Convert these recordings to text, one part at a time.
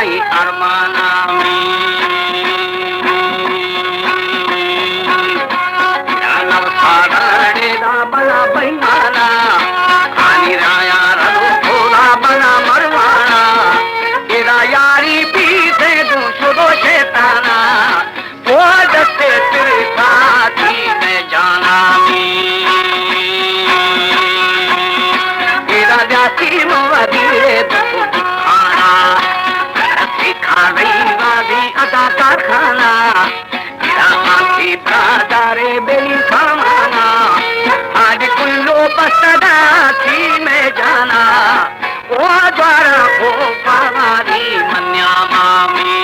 आई अरमाना बना बैमाना खानी राया रो थोड़ा बना मरवाना तेरा यारी पीछे दूसरो शैताना वो दस्ते तेरे साथी में जाना तेरा जाती मुआदीरे खाना सिखा रही वादी अदा का खाना तेरा आखी दारे बेली सामाना आज कुल्लो बसदा थी में जाना वो द्वारा हो पावारी मन्या मामी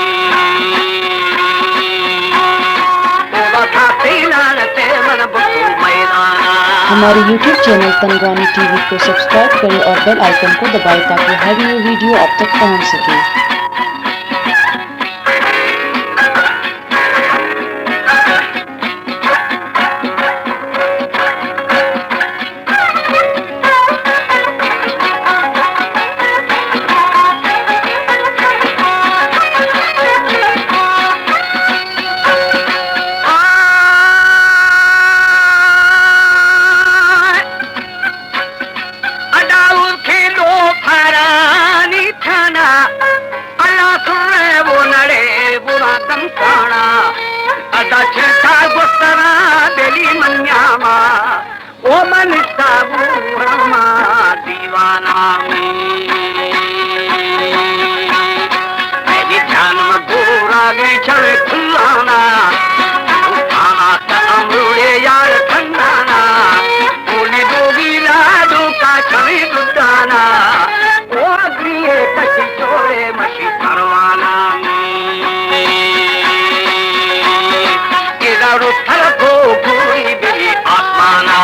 वो बता तेलान ते मन बुकु मैदाना। हमारे YouTube चैनल तनगानी टीवी को सब्सक्राइब करें और बेल आइकन को दबाएं ताकि हर नई वीडियो आप तक पहुंच सके। ओ मन साबुरमा दीवाना मेरी जान में गोरा गई चले खुलाना खाना अमरूड़े यार ठंडाना बोली डोगी लाडू का छवि दुदाना ओ अग्रिये कशी चोरे मशी परवाना इधर उठल को पूरी बेली आसमाना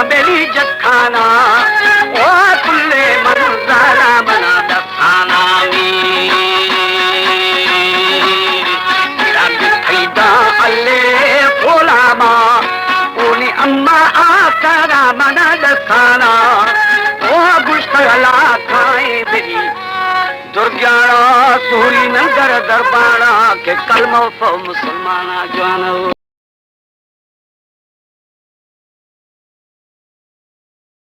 बेली जखाना ओ कुल्ले मंजरा बना दफाना अल्ले फोलामा ओनी अम्मा आकरा बना दफाना ओ गुश्तला खाए बेली दुर्ग्याड़ा सूरी नगर दरबारा के कलमो पो मुसलमान जवान